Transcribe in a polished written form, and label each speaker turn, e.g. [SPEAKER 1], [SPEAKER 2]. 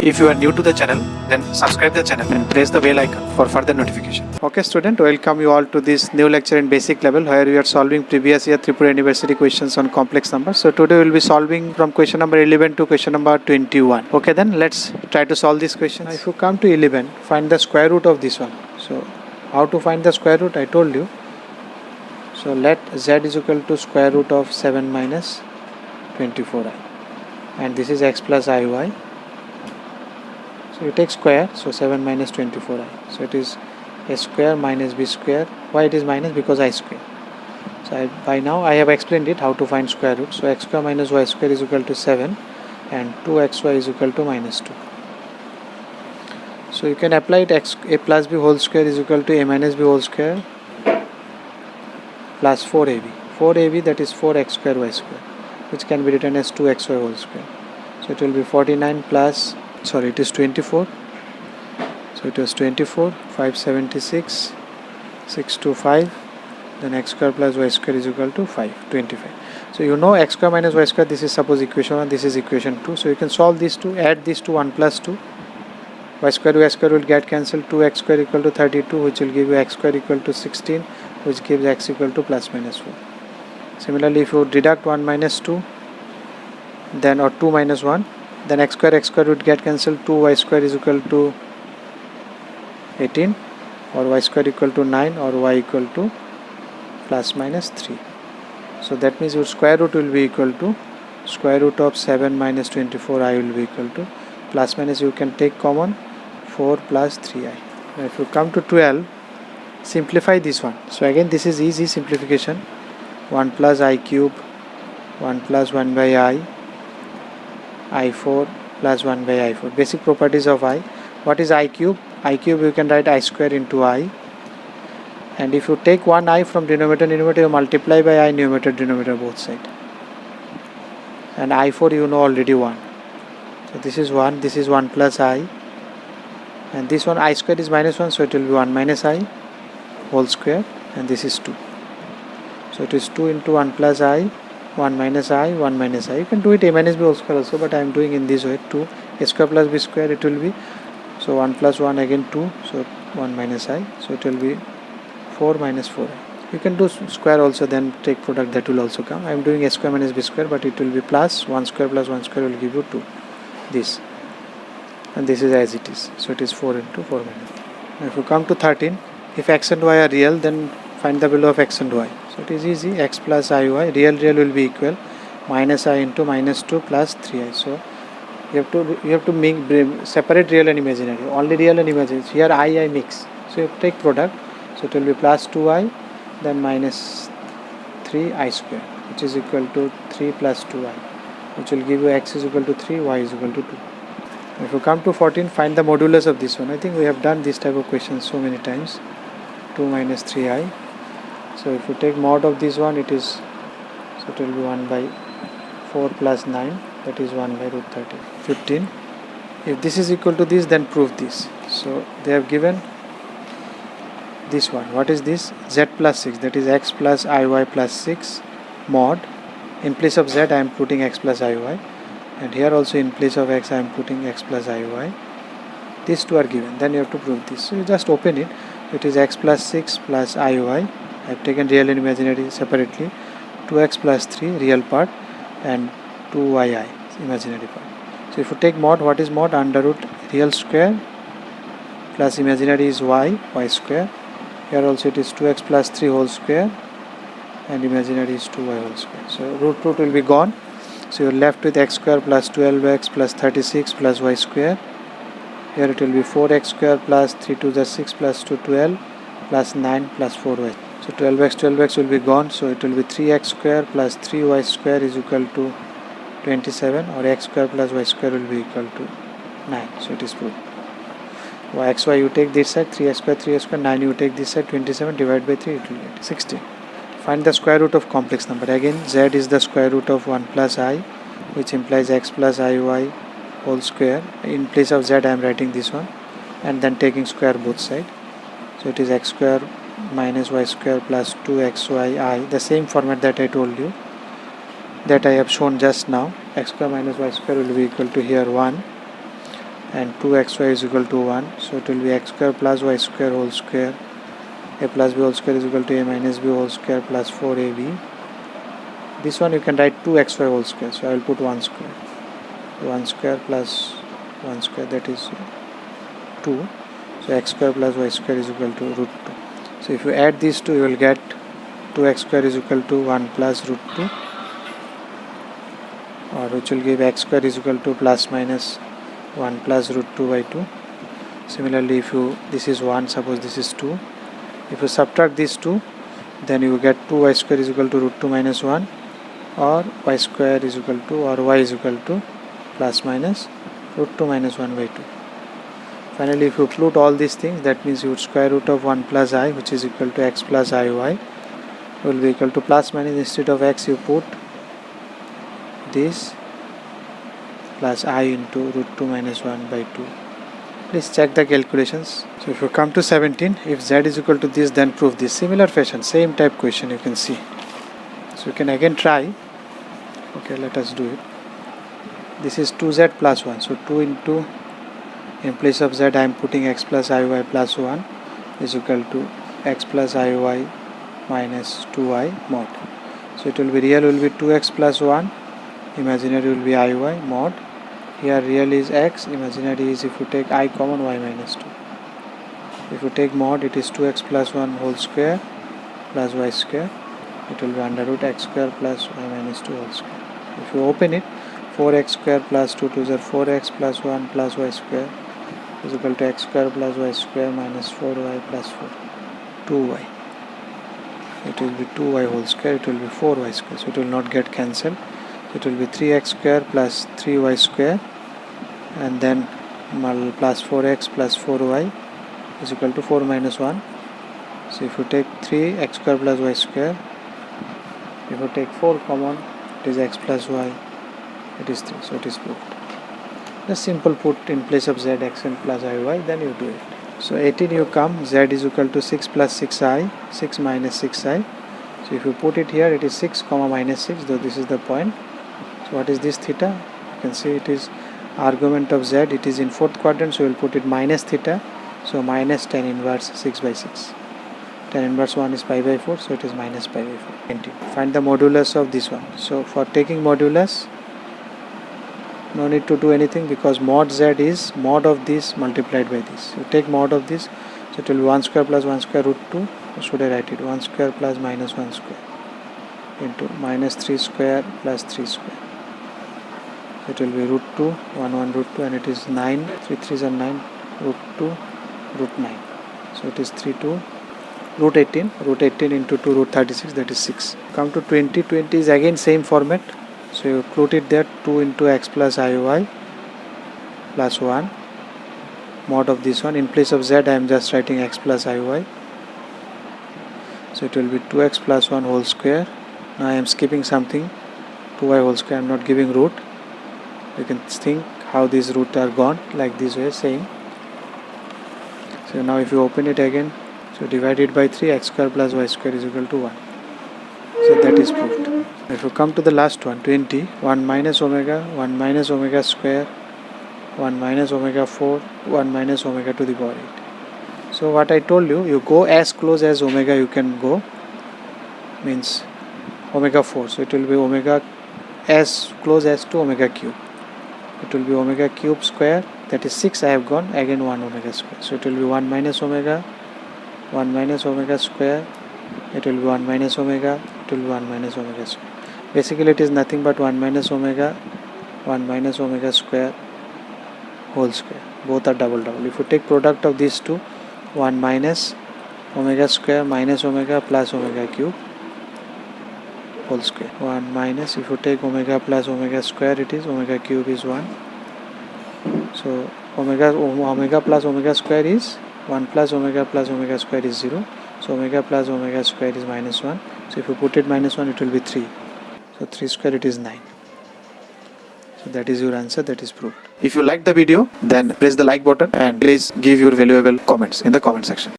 [SPEAKER 1] If you are new to the channel, then subscribe the channel and press the bell icon for further notification. Okay student, welcome you all to this new lecture in basic level where we are solving previous year Tripura University questions on complex numbers. So today we will be solving from question number 11 to question number 21. Okay, then let's try to solve this question. If you come to 11, find the square root of this one. So how to find the square root? I told you. So let z is equal to square root of 7 minus 24i, and this is x plus iy. So you take square, so 7 minus 24i. So it is a square minus b square. Why it is minus? Because I square. So by now I have explained it how to find square root. So x square minus y square is equal to 7 and 2xy is equal to minus 2. So you can apply it, a plus b whole square is equal to a minus b whole square plus 4ab. 4ab, that is 4x square y square, which can be written as 2xy whole square. So it will be 49 plus, sorry, it is 24. So it was 24, 576, 625, then x square plus y square is equal to 25. So you know x square minus y square, this is suppose equation 1, this is equation 2. So you can solve these two, add these to 1 plus 2. Y square will get cancelled, 2x square equal to 32, which will give you x square equal to 16, which gives x equal to plus minus 4. Similarly, if you deduct 1 minus 2, then or 2 minus 1, then x square would get cancelled, 2y square is equal to 18, or y square equal to 9, or y equal to plus minus 3. So that means your square root will be equal to square root of 7 minus 24i will be equal to plus minus, you can take common, 4 plus 3i. Now if you come to 12, simplify this one. So again this is easy simplification. 1 plus I cube, 1 plus 1 by I4 plus 1 by I4. Basic properties of I. What is I cube? I cube you can write I square into I. And if you take one I from denominator, you multiply by I numerator, denominator both sides. And I4 you know already 1. So this is 1, this is 1 plus I. And this one I square is minus 1, so it will be 1 minus I whole square, and this is 2. So it is 2 into 1 plus I, 1 minus I, 1 minus I. You can do it a minus b whole square also, but I am doing in this way. 2 a square plus b square it will be, so 1 plus 1 again 2, so 1 minus I, so it will be 4 minus 4i. You can do square also, then take product, that will also come. I am doing a square minus b square, but it will be plus 1 square plus 1 square will give you 2, this, and this is as it is. So it is 4 into 4 minus. Now if you come to 13, if x and y are real, then find the value of x and y. So it is easy, x plus iy, real will be equal minus I into minus 2 plus 3i. So you have to make separate real and imaginary. Only real and imaginary. Here I mix. So you take product. So it will be plus 2i, then minus 3i square, which is equal to 3 plus 2i, which will give you x is equal to 3, y is equal to 2. If you come to 14, find the modulus of this one. I think we have done this type of questions so many times. 2 minus 3i. So if you take mod of this one, it is, so it will be 1 by 4 plus 9, that is 1 by root 30. 15. If this is equal to this, then prove this. So they have given this one. What is this? Z plus 6, that is x plus iy plus 6 mod. In place of z I am putting x plus iy, and here also in place of x I am putting x plus iy. These two are given, then you have to prove this. So you just open it. It is x plus 6 plus iy. I have taken real and imaginary separately. 2x plus 3 real part and 2yi imaginary part. So if you take mod, what is mod? Under root real square plus imaginary is y square. Here also it is 2x plus 3 whole square and imaginary is 2y whole square. So root will be gone. So you are left with x square plus 12x plus 36 plus y square. Here it will be 4x square plus 3 to the 6 plus 2 12 plus 9 plus 4y. So 12x will be gone. So it will be 3x square plus 3y square is equal to 27, or x square plus y square will be equal to 9. So it is proved. Xy you take this side, 3x square, 9 you take this side, 27 divided by 3 it will get 16. Find the square root of complex number. Again z is the square root of 1 plus I, which implies x plus iy whole square. In place of z I am writing this one and then taking square both side. So it is x square minus y square plus 2xyi, the same format that I told you, that I have shown just now. X square minus y square will be equal to here 1 and 2xy is equal to 1. So it will be x square plus y square whole square. A plus b whole square is equal to a minus b whole square plus 4ab. This one you can write 2xy whole square. So I will put 1 square. 1 square plus 1 square, that is 2. So x square plus y square is equal to root 2. So if you add these two, you will get 2x square is equal to 1 plus root 2, or which will give x square is equal to plus minus 1 plus root 2 by 2. Similarly, if you this is 1, suppose this is 2, if you subtract these two, then you will get 2y square is equal to root 2 minus 1, or y square is equal to, or y is equal to plus minus root 2 minus 1 by 2. Finally, if you plot all these things, that means you would square root of 1 plus I, which is equal to x plus iy, will be equal to plus minus, instead of x you put this plus I into root 2 minus 1 by 2. Please check the calculations. So if you come to 17, if z is equal to this, then prove this. Similar fashion, same type question you can see. So you can again try. Okay, let us do it. This is 2z plus 1. So 2 into, in place of z I am putting x plus iy plus 1 is equal to x plus iy minus 2y mod. So it will be, real will be 2x plus 1, imaginary will be iy mod. Here real is x, imaginary is, if you take I common, y minus 2. If you take mod, it is 2x plus 1 whole square plus y square. It will be under root x square plus y minus 2 whole square. If you open it, 4x square plus 2 to the 4x plus 1 plus y square is equal to x square plus y square minus 4y plus 4. 2y. It will be 2y whole square, it will be 4y square. So it will not get cancelled. It will be 3x square plus 3y square, and then plus 4x plus 4y is equal to 4 minus 1. So if you take 3x square plus y square, if you take 4 common, it is x plus y, it is 3. So it is proved. Just simple put in place of z x and plus iy, then you do it. So 18 you come, z is equal to 6 plus 6i, 6 minus 6i. So if you put it here, it is 6 comma minus 6, though this is the point. So what is this theta? You can see it is argument of z, it is in fourth quadrant, so we will put it minus theta. So minus tan inverse 6 by 6. Tan inverse 1 is pi by 4, so it is minus pi by 4. 20. Find the modulus of this one. So for taking modulus, no need to do anything, because mod z is mod of this multiplied by this. You take mod of this, so it will be 1 square plus 1 square root 2. Or should I write it? 1 square plus minus 1 square into minus 3 square plus 3 square. It will be root 2, 1 root 2, and it is 9, 3 3s are 9, root 2, root 9. So it is 3 2, root 18 into 2 root 36, that is 6. Come to 20, 20 is again same format. So you plot it there, 2 into x plus iy plus 1, mod of this one. In place of z I am just writing x plus iy. So it will be 2x plus 1 whole square. Now I am skipping something, 2y whole square, I am not giving root. You can think how these roots are gone, like this way, same. So now if you open it again, so divided by 3, x square plus y square is equal to 1. So that is proved. If you come to the last one, 20, 1 minus omega square, 1 minus omega 4, 1 minus omega to the power 8. So what I told you, you go as close as omega you can go, means omega 4. So it will be omega as close as to omega cube. It will be omega cube square, that is 6 I have gone, again 1 omega square. So it will be 1 minus omega square, it will be 1 minus omega, it will be 1 minus omega square. Basically it is nothing but 1 minus omega square whole square. Both are double. If you take product of these two, 1 minus omega square minus omega plus omega cube whole square. 1 minus, if you take omega plus omega square, it is omega cube is 1. So omega plus omega square is 1 plus omega square is 0. So omega plus omega square is minus 1. So if you put it minus 1, it will be 3. So 3 square, it is 9. So that is your answer, that is proved. If you like the video, then press the like button and please give your valuable comments in the comment section.